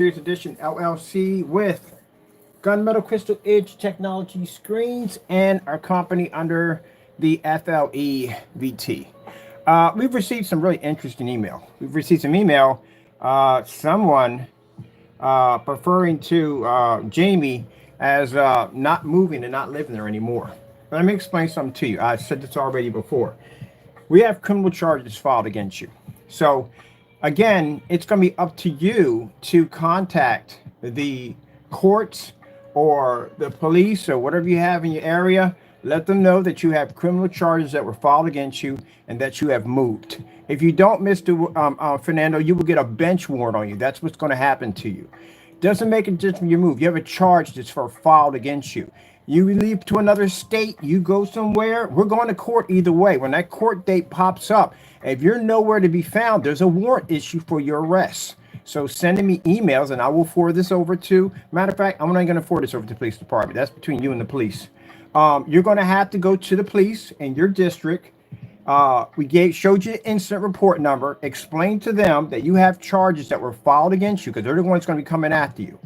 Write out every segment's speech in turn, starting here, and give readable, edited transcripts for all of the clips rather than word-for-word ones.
Series Edition LLC with Gunmetal Crystal Edge Technology Screens and our company under the FLEVT. We've received some really interesting email. We've received some email, someone preferring to Jamie as not moving and not living there anymore. Let me explain something to you. I said this already before. We have criminal charges filed against you. So, again, it's going to be up to you to contact the courts or the police or whatever you have in your area. Let them know that you have criminal charges that were filed against you and that you have moved. If you don't, Mr. Fernando, you will get a bench warrant on you. That's what's going to happen to you. Doesn't make a difference when you move. You have a charge that's filed against you. You leave to another state, you go somewhere, we're going to court either way. When that court date pops up, if you're nowhere to be found, there's a warrant issue for your arrest. So sending me emails and I will forward this over to, matter of fact, I'm not going to forward this over to the police department. That's between you and the police. You're going to have to go to the police in your district. Showed you the incident report number, explained to them that you have charges that were filed against you because they're the ones going to be coming after you.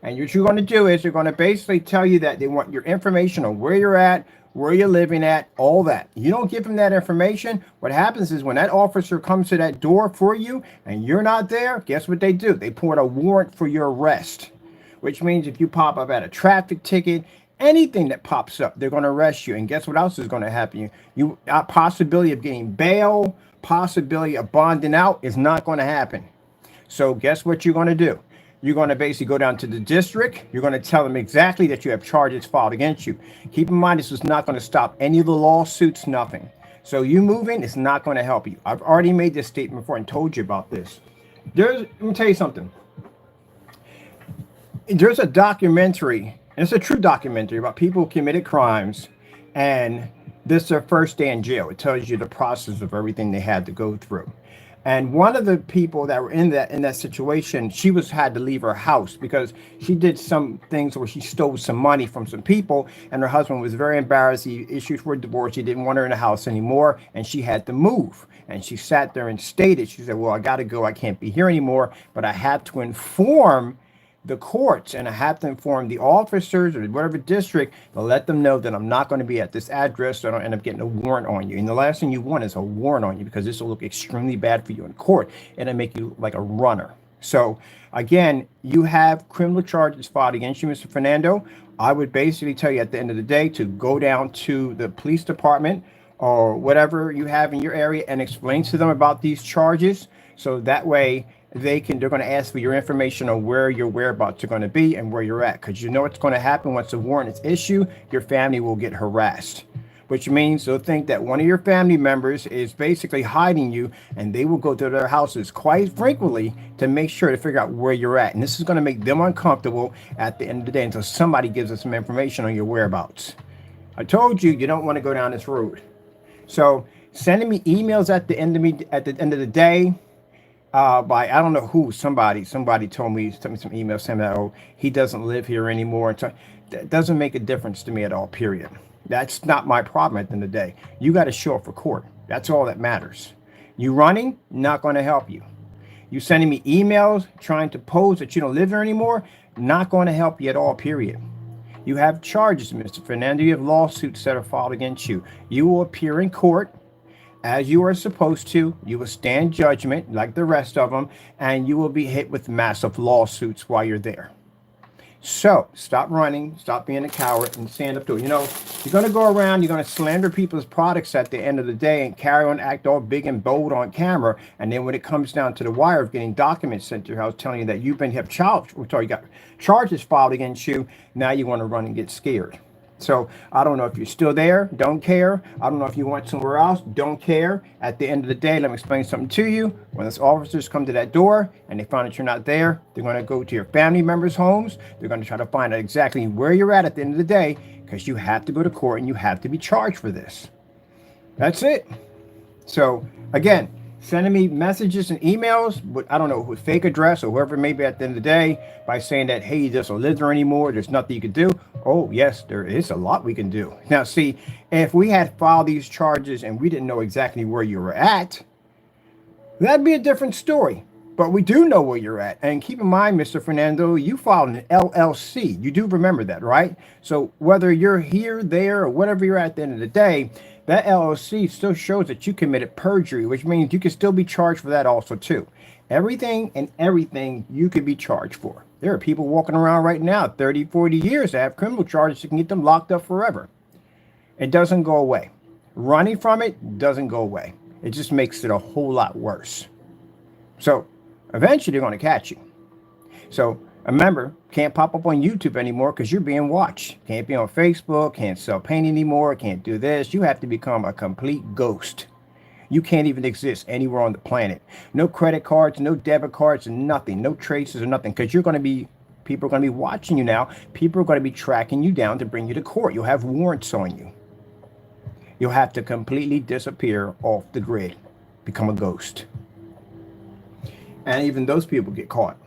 And what you're going to do is they're going to basically tell you that they want your information on where you're at, where you're living at, all that. You don't give them that information. What happens is when that officer comes to that door for you and you're not there, guess what they do? They put a warrant for your arrest, which means if you pop up at a traffic ticket, anything that pops up, they're going to arrest you. And guess what else is going to happen? You possibility of getting bail, possibility of bonding out is not going to happen. So guess what you're going to do? You're going to basically go down to the district. You're going to tell them exactly that you have charges filed against you. Keep in mind, this is not going to stop any of the lawsuits, nothing. So you moving is not going to help you. I've already made this statement before and told you about this. Let me tell you something. There's a documentary, and it's a true documentary about people who committed crimes, and this is their first day in jail. It tells you the process of everything they had to go through. And one of the people that were in that situation, she had to leave her house because she did some things where she stole some money from some people, and her husband was very embarrassed. He issued for a divorce. He didn't want her in the house anymore, and she had to move. And she sat there and stated, she said, well, I got to go. I can't be here anymore, but I have to inform the courts and I have to inform the officers or whatever district to let them know that I'm not going to be at this address so I don't end up getting a warrant on you. And the last thing you want is a warrant on you because this will look extremely bad for you in court and it'll make you like a runner. So again, you have criminal charges filed against you, Mr. Fernando. I would basically tell you at the end of the day to go down to the police department or whatever you have in your area and explain to them about these charges. So that way they're going to ask for your information on where your whereabouts are going to be and where you're at. Because you know what's going to happen once the warrant is issued, your family will get harassed. Which means they'll think that one of your family members is basically hiding you and they will go to their houses quite frequently to make sure to figure out where you're at. And this is going to make them uncomfortable at the end of the day until somebody gives us some information on your whereabouts. I told you, you don't want to go down this road. So sending me emails at the end of the day, by I don't know who, somebody told me some emails saying that, oh, he doesn't live here anymore. And so that doesn't make a difference to me at all, period. That's not my problem at the end of the day. You got to show up for court. That's all that matters. You running, not going to help you. You sending me emails trying to pose that you don't live there anymore, not going to help you at all, period. You have charges, Mr. Fernando. You have lawsuits that are filed against you. You will appear in court as you are supposed to. You will stand judgment like the rest of them, and you will be hit with massive lawsuits while you're there. So stop running, stop being a coward, and stand up to it. You know, you're going to go around, you're going to slander people's products at the end of the day and carry on, act all big and bold on camera. And then when it comes down to the wire of getting documents sent to your house telling you that you got charges filed against you, now you want to run and get scared. So I don't know if you're still there, don't care. I don't know if you went somewhere else, don't care. At the end of the day, let me explain something to you. When those officers come to that door and they find that you're not there, they're going to go to your family members' homes. They're going to try to find out exactly where you're at the end of the day because you have to go to court and you have to be charged for this. That's it. So again, sending me messages and emails with, I don't know, with fake address or whoever it may be at the end of the day by saying that, hey, he doesn't live there anymore. There's nothing you can do. Oh, yes, there is a lot we can do. Now, see, if we had filed these charges and we didn't know exactly where you were at, that'd be a different story. But we do know where you're at. And keep in mind, Mr. Fernando, you filed an LLC. You do remember that, right? So whether you're here, there, or whatever you're at the end of the day, that LLC still shows that you committed perjury, which means you can still be charged for that also too. Everything and everything you could be charged for. There are people walking around right now, 30, 40 years, that have criminal charges that can get them locked up forever. It doesn't go away. Running from it doesn't go away. It just makes it a whole lot worse. So eventually they're going to catch you. So remember, can't pop up on YouTube anymore because you're being watched. Can't be on Facebook, can't sell paint anymore, can't do this. You have to become a complete ghost. You can't even exist anywhere on the planet. No credit cards, no debit cards, nothing. No traces or nothing, because people are going to be watching you now. People are going to be tracking you down to bring you to court. You'll have warrants on you. You'll have to completely disappear off the grid, become a ghost. And even those people get caught.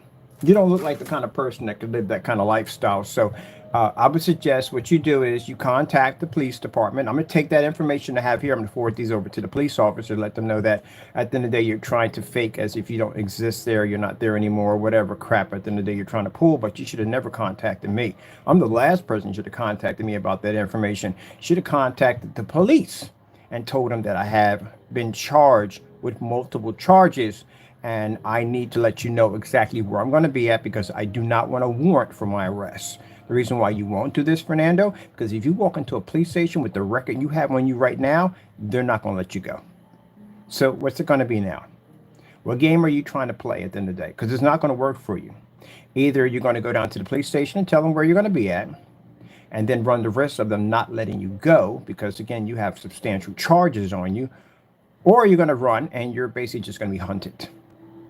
You don't look like the kind of person that could live that kind of lifestyle. So I would suggest what you do is you contact the police department. I'm going to take that information I have here. I'm going to forward these over to the police officer, let them know that at the end of the day, you're trying to fake as if you don't exist there, you're not there anymore, whatever crap at the end of the day you're trying to pull, but you should have never contacted me. I'm the last person should have contacted me about that information. Should have contacted the police and told them that I have been charged with multiple charges, and I need to let you know exactly where I'm going to be at because I do not want a warrant for my arrest. The reason why you won't do this, Fernando, because if you walk into a police station with the record you have on you right now, they're not going to let you go. So what's it going to be now? What game are you trying to play at the end of the day? Because it's not going to work for you. Either you're going to go down to the police station and tell them where you're going to be at, and then run the risk of them not letting you go because, again, you have substantial charges on you, or you're going to run and you're basically just going to be hunted.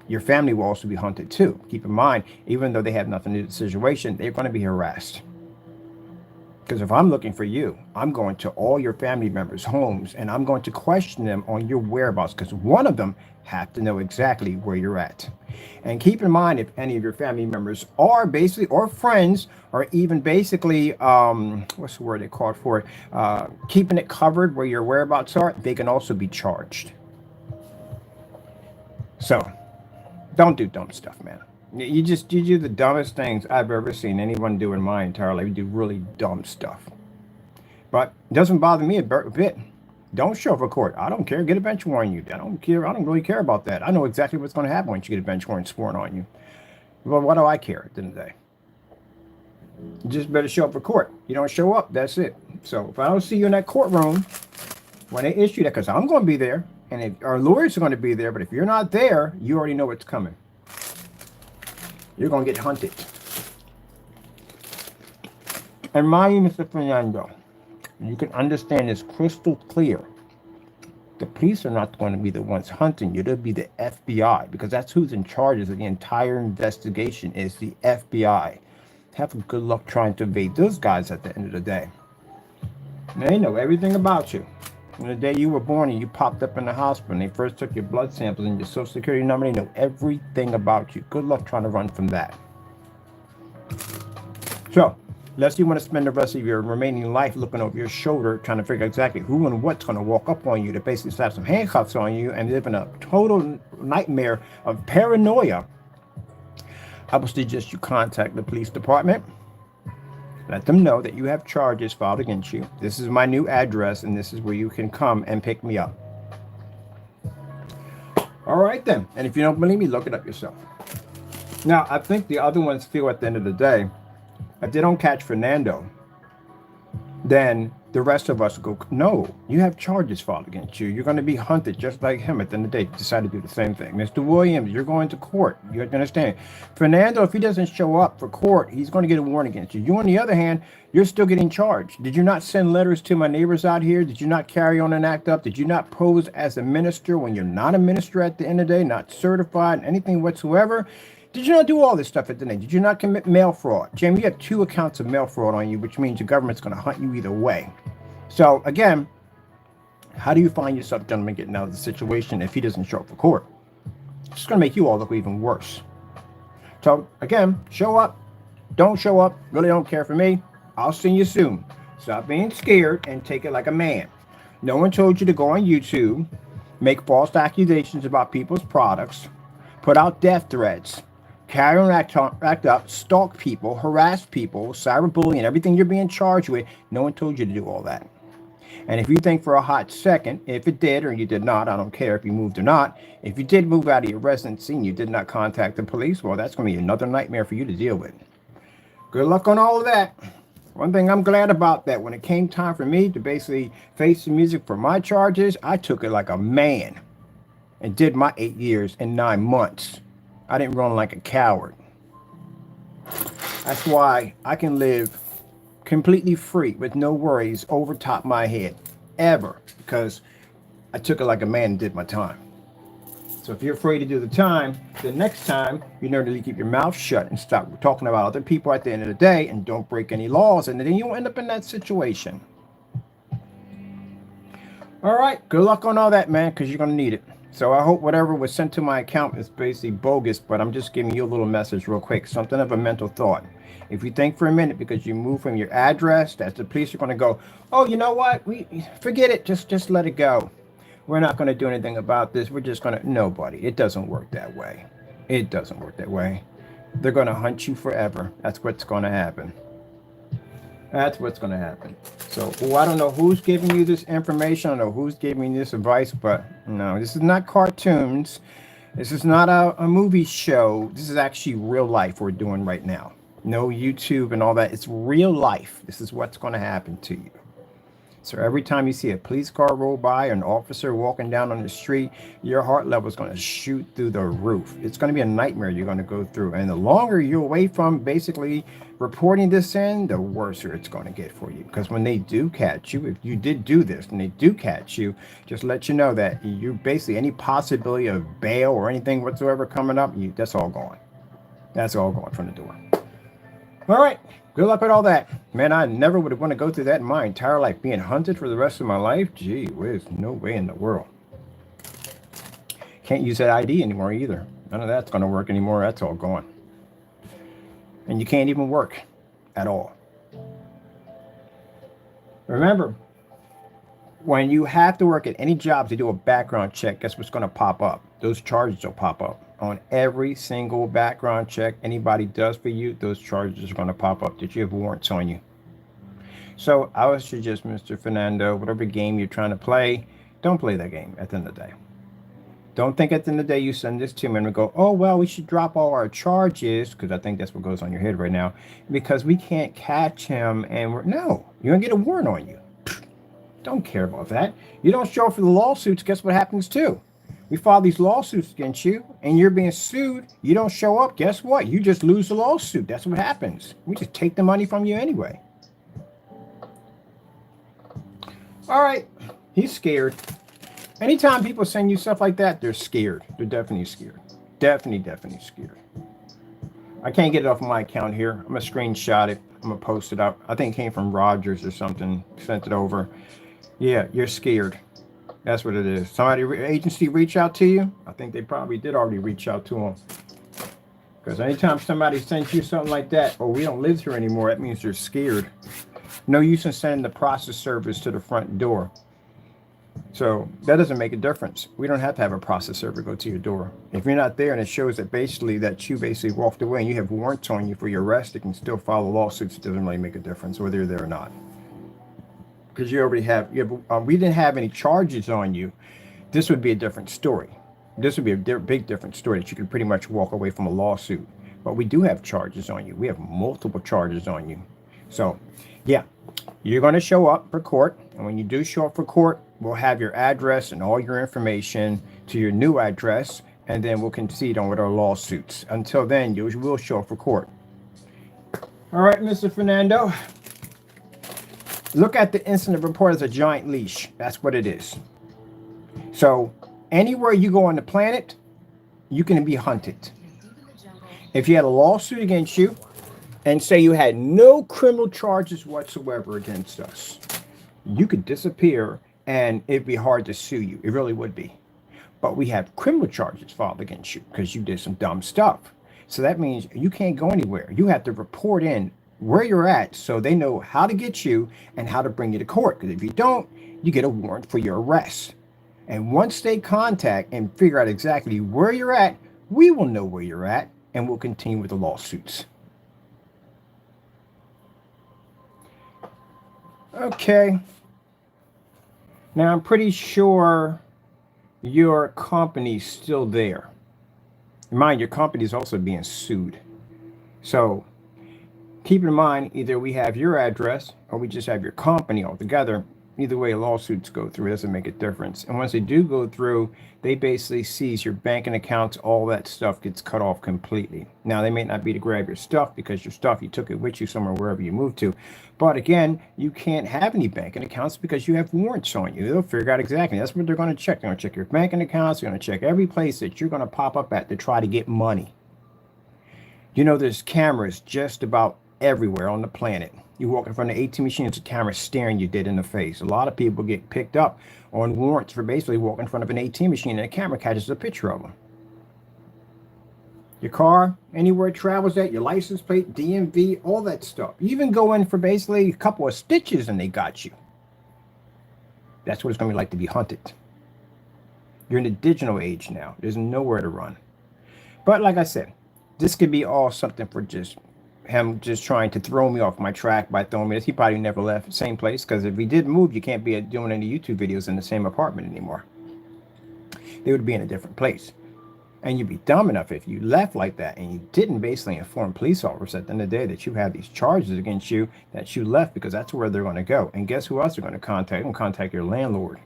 Your family will also be hunted too. Keep in mind, even though they have nothing to do with the situation, they're going to be harassed. Because if I'm looking for you, I'm going to all your family members' homes and I'm going to question them on your whereabouts because one of them have to know exactly where you're at. And keep in mind, if any of your family members are basically, or friends, or even basically, what's the word they called for it? Keeping it covered where your whereabouts are, they can also be charged. So don't do dumb stuff, man. You do the dumbest things I've ever seen anyone do in my entire life. You do really dumb stuff. But it doesn't bother me a bit. Don't show up for court. I don't care. Get a bench warrant on you. I don't care. I don't really care about that. I know exactly what's going to happen once you get a bench warrant sworn on you. Well, what do I care at the end of the day? You just better show up for court. You don't show up, that's it. So if I don't see you in that courtroom when they issue that, because I'm going to be there, and if our lawyers are going to be there, but if you're not there, you already know what's coming. You're going to get hunted. And mind you, Mr. Fernando, you can understand this crystal clear. The police are not going to be the ones hunting you. They'll be the FBI, because that's who's in charge of the entire investigation is the FBI. Have good luck trying to evade those guys at the end of the day. They know everything about you. On the day you were born and you popped up in the hospital and they first took your blood samples and your social security number, they know everything about you. Good luck trying to run from that. So, unless you want to spend the rest of your remaining life looking over your shoulder, trying to figure exactly who and what's going to walk up on you to basically slap some handcuffs on you and live in a total nightmare of paranoia, I would suggest you contact the police department. Let them know that you have charges filed against you. This is my new address, and this is where you can come and pick me up. All right, then. And if you don't believe me, look it up yourself. Now, I think the other ones feel at the end of the day, if they don't catch Fernando, then the rest of us go, no, you have charges filed against you. You're going to be hunted just like him at the end of the day. Decide to do the same thing. Mr. Williams, you're going to court. You have to understand. Fernando, if he doesn't show up for court, he's going to get a warrant against you. You, on the other hand, you're still getting charged. Did you not send letters to my neighbors out here? Did you not carry on an act up? Did you not pose as a minister when you're not a minister at the end of the day, not certified, anything whatsoever? Did you not do all this stuff at the end? Did you not commit mail fraud? Jamie, you have 2 accounts of mail fraud on you, which means your government's going to hunt you either way. So, again, how do you find yourself, gentlemen, getting out of the situation if he doesn't show up for court? It's just going to make you all look even worse. So, again, show up. Don't show up. Really don't care for me. I'll see you soon. Stop being scared and take it like a man. No one told you to go on YouTube, make false accusations about people's products, put out death threats, carry on act up, stalk people, harass people, cyberbullying, everything you're being charged with. No one told you to do all that. And if you think for a hot second, if it did or you did not, I don't care if you moved or not, if you did move out of your residency and you did not contact the police, well, that's going to be another nightmare for you to deal with. Good luck on all of that. One thing I'm glad about that when it came time for me to basically face the music for my charges, I took it like a man and did my 8 years in 9 months. I didn't run like a coward. That's why I can live completely free with no worries over top my head ever, because I took it like a man and did my time. So if you're afraid to do the time, the next time you know to keep your mouth shut and stop talking about other people at the end of the day and don't break any laws, and then you won't end up in that situation. All right, good luck on all that, man, because you're going to need it. So I hope whatever was sent to my account is basically bogus, but I'm just giving you a little message real quick, something of a mental thought. If you think for a minute because you move from your address, that the police are going to go, oh, you know what? We forget it. Just let it go. We're not going to do anything about this. We're just going to, nobody. It doesn't work that way. It doesn't work that way. They're going to hunt you forever. That's what's going to happen. That's what's going to happen. So I don't know who's giving you this information. I don't know who's giving you this advice, but no, this is not cartoons. This is not a movie show. This is actually real life we're doing right now. No YouTube and all that. It's real life. This is what's going to happen to you. So every time you see a police car roll by or an officer walking down on the street, your heart level is going to shoot through the roof. It's going to be a nightmare you're going to go through. And the longer you're away from basically reporting this in, the worse it's going to get for you. Because when they do catch you, if you did do this and they do catch you, just let you know that you basically any possibility of bail or anything whatsoever coming up, that's all gone. That's all gone from the door. All right. Good luck with all that. Man, I never would have want to go through that in my entire life. Being hunted for the rest of my life? Gee whiz, no way in the world. Can't use that ID anymore either. None of that's going to work anymore. That's all gone. And you can't even work at all. Remember, when you have to work at any job to do a background check, guess what's going to pop up? Those charges will pop up. On every single background check anybody does for you, those charges are going to pop up that you have warrants on you. So I would suggest, Mr. Fernando, whatever game you're trying to play, don't play that game at the end of the day. Don't think at the end of the day you send this to me and we go, oh, well, we should drop all our charges, because I think that's what goes on your head right now, because we can't catch him. And no, you're going to get a warrant on you. Don't care about that. You don't show up for the lawsuits, guess what happens too? We file these lawsuits against you and you're being sued. You don't show up. Guess what? You just lose the lawsuit. That's what happens. We just take the money from you anyway. All right. He's scared. Anytime people send you stuff like that, they're scared. They're definitely scared. Definitely scared. I can't get it off my account here. I'm going to screenshot it. I'm going to post it up. I think it came from Rogers or something. Sent it over. Yeah, you're scared. That's what it is. Somebody, agency reach out to you? I think they probably did already reach out to them. Because anytime somebody sends you something like that, oh, we don't live here anymore, that means they're scared. No use in sending the process service to the front door. So that doesn't make a difference. We don't have to have a process server go to your door. If you're not there and it shows that you basically walked away and you have warrants on you for your arrest, they can still file lawsuits. It doesn't really make a difference whether you're there or not. Because you we didn't have any charges on you. This would be a different story. This would be a big different story that you could pretty much walk away from a lawsuit. But we do have charges on you. We have multiple charges on you. So, yeah, you're going to show up for court. And when you do show up for court, we'll have your address and all your information to your new address. And then we'll concede on with our lawsuits. Until then, you will show up for court. All right, Mr. Fernando. Look at the incident report as a giant leash. That's what it is. So anywhere you go on the planet, you can be hunted. If you had a lawsuit against you and say you had no criminal charges whatsoever against us, you could disappear and it'd be hard to sue you. It really would be. But we have criminal charges filed against you because you did some dumb stuff. So that means you can't go anywhere. You have to report in where you're at so they know how to get you and how to bring you to court. Because if you don't, you get a warrant for your arrest. And once they contact and figure out exactly where you're at, we will know where you're at and we'll continue with the lawsuits. Okay. Now, I'm pretty sure your company's still there. Mind, your company is also being sued. So keep in mind, either we have your address or we just have your company altogether. Either way, lawsuits go through. It doesn't make a difference. And once they do go through, they basically seize your banking accounts. All that stuff gets cut off completely. Now, they may not be to grab your stuff because your stuff, you took it with you somewhere, wherever you moved to. But again, you can't have any banking accounts because you have warrants on you. They'll figure out exactly. That's what they're going to check. They're going to check your banking accounts. They're going to check every place that you're going to pop up at to try to get money. You know, there's cameras just about everywhere on the planet. You walk in front of an ATM machine, it's a camera staring you dead in the face. A lot of people get picked up on warrants for basically walking in front of an ATM machine and a camera catches a picture of them. Your car, anywhere it travels at, your license plate, DMV, all that stuff. You even go in for basically a couple of stitches and they got you. That's what it's going to be like to be hunted. You're in the digital age now. There's nowhere to run. But like I said, this could be all something for just him just trying to throw me off my track by throwing me. He probably never left the same place, because if he did move, you can't be doing any YouTube videos in the same apartment anymore. They would be in a different place. And you'd be dumb enough if you left like that and you didn't basically inform police officers at the end of the day that you have these charges against you, that you left, because that's where they're going to go. And guess who else they're going to contact? They're going to contact your landlord.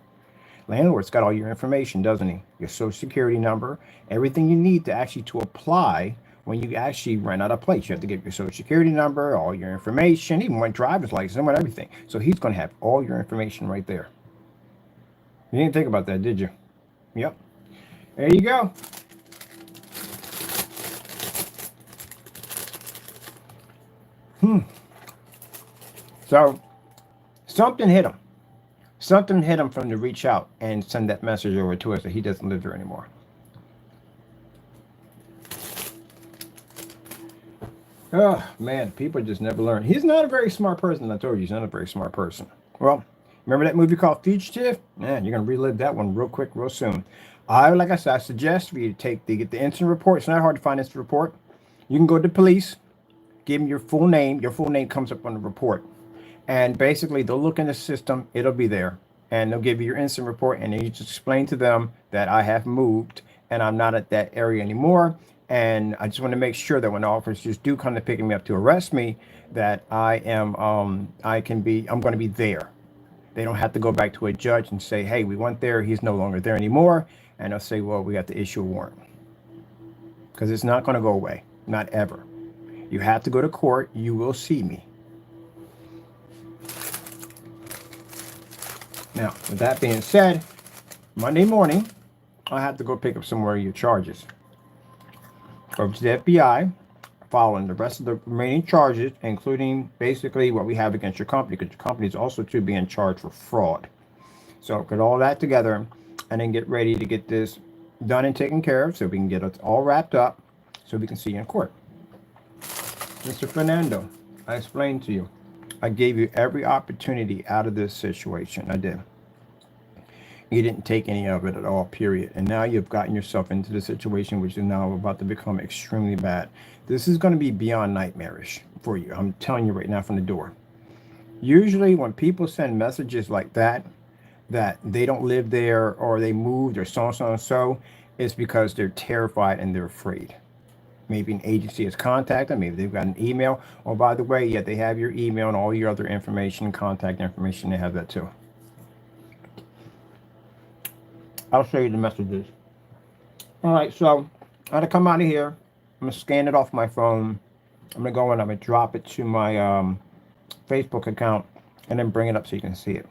Landlord's got all your information, doesn't he? Your social security number, everything you need to actually to apply when you actually rent out a place. You have to get your social security number, all your information, even one driver's license, and everything. So he's going to have all your information right there. You didn't think about that, did you? Yep. There you go. So something hit him. Something hit him for him to reach out and send that message over to us that he doesn't live there anymore. Oh, man, people just never learn. He's not a very smart person. I told you, he's not a very smart person. Well, remember that movie called Fugitive? Man, you're going to relive that one real quick, real soon. Like I said, I suggest for you to get the incident report. It's not hard to find this report. You can go to the police, give them your full name. Your full name comes up on the report. And basically, they'll look in the system. It'll be there. And they'll give you your incident report. And then you just explain to them that I have moved and I'm not at that area anymore. And I just want to make sure that when the officers do come to pick me up to arrest me, that I'm going to be there. They don't have to go back to a judge and say, hey, we went there. He's no longer there anymore. And they'll say, well, we have to issue a warrant. Because it's not going to go away. Not ever. You have to go to court. You will see me. Now, with that being said, Monday morning, I have to go pick up some more of your charges. Over to the FBI, following the rest of the remaining charges, including basically what we have against your company, because your company is also to being charged for fraud. So put all that together and then get ready to get this done and taken care of so we can get it all wrapped up so we can see you in court. Mr. Fernando, I explained to you. I gave you every opportunity out of this situation. I did. You didn't take any of it at all, period. And now you've gotten yourself into the situation which is now about to become extremely bad. This is going to be beyond nightmarish for you. I'm telling you right now from the door. Usually when people send messages like that they don't live there or they moved or so, it's because they're terrified and they're afraid. Maybe an agency has contacted them. Maybe they've got an email. Oh, by the way, they have your email and all your other information, contact information. They have that too. I'll show you the messages. All right, so I had to come out of here. I'm going to scan it off my phone. I'm going to go and I'm going to drop it to my Facebook account and then bring it up so you can see it.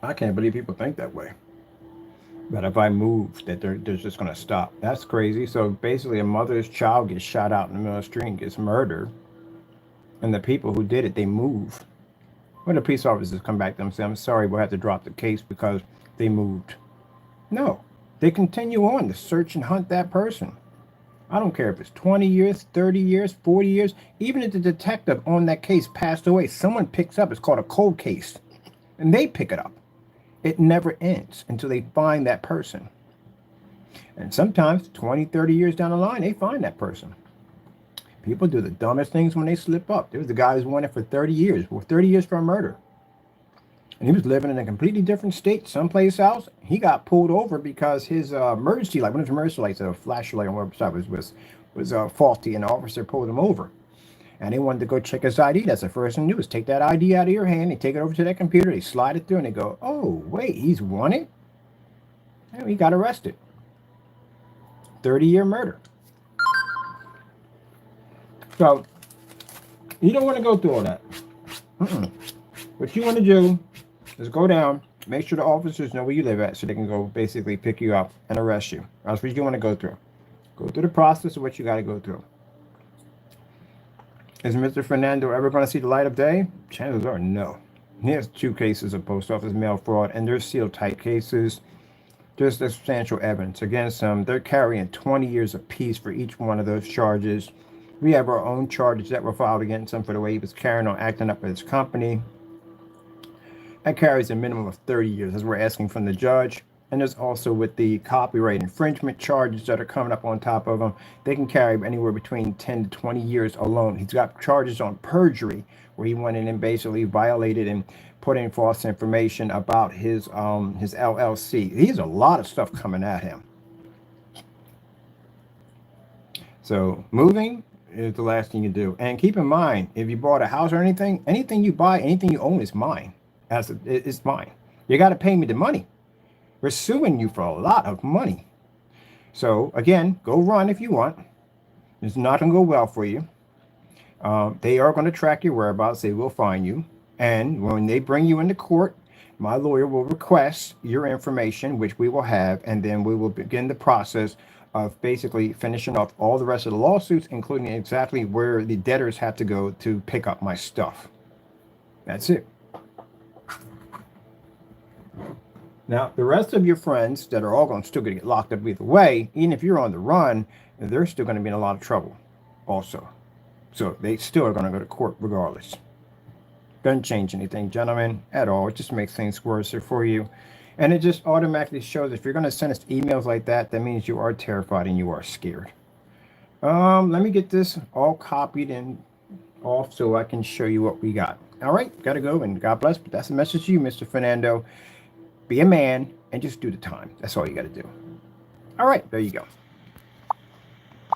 I can't believe people think that way. But if I move, that they're just going to stop. That's crazy. So basically, a mother's child gets shot out in the middle of the street and gets murdered. And the people who did it, they move. When the police officers come back to them and say, I'm sorry, we'll have to drop the case because they moved. No, they continue on to search and hunt that person. I don't care if it's 20 years, 30 years, 40 years. Even if the detective on that case passed away, someone picks up. It's called a cold case. And they pick it up. It never ends until they find that person. And sometimes 20, 30 years down the line, they find that person. People do the dumbest things when they slip up. There was a guy who's wanted for 30 years, or 30 years for a murder. And he was living in a completely different state, someplace else. He got pulled over because his emergency light, one of his emergency lights, a flashlight on one side was faulty, and the officer pulled him over. And they wanted to go check his ID. That's the first thing to do is take that ID out of your hand. They take it over to that computer. They slide it through, and they go, "Oh, wait, he's wanted." And he got arrested. 30-year murder. So you don't want to go through all that. What you want to do is go down, make sure the officers know where you live at so they can go basically pick you up and arrest you. That's what you want to go through. Go through the process of what you got to go through. Is Mr. Fernando ever going to see the light of day? Chances are no. He has 2 cases of post office mail fraud, and they're sealed tight cases. There's substantial evidence against them. They're carrying 20 years apiece for each one of those charges. We have our own charges that were filed against him for the way he was carrying on, acting up at his company. That carries a minimum of 30 years, as we're asking from the judge. And there's also with the copyright infringement charges that are coming up on top of them. They can carry anywhere between 10 to 20 years alone. He's got charges on perjury, where he went in and basically violated and put in false information about his LLC. He has a lot of stuff coming at him. So moving is the last thing you do. And keep in mind, if you bought a house or anything you buy, anything you own is mine. It's mine. You got to pay me the money. We're suing you for a lot of money. So again, go run if you want. It's not going to go well for you. They are going to track your whereabouts. They will find you. And when they bring you into court, my lawyer will request your information, which we will have, and then we will begin the process of basically finishing off all the rest of the lawsuits, including exactly where the debtors have to go to pick up my stuff. That's it. Now, the rest of your friends that are all going to still going to get locked up either way, even if you're on the run, they're still going to be in a lot of trouble also. So they still are going to go to court regardless. Doesn't change anything, gentlemen, at all. It just makes things worse for you. And it just automatically shows if you're going to send us emails like that, that means you are terrified and you are scared. Let me get this all copied and off so I can show you what we got. All right, got to go, and God bless. But that's a message to you, Mr. Fernando. Be a man and just do the time. That's all you got to do. All right, there you go.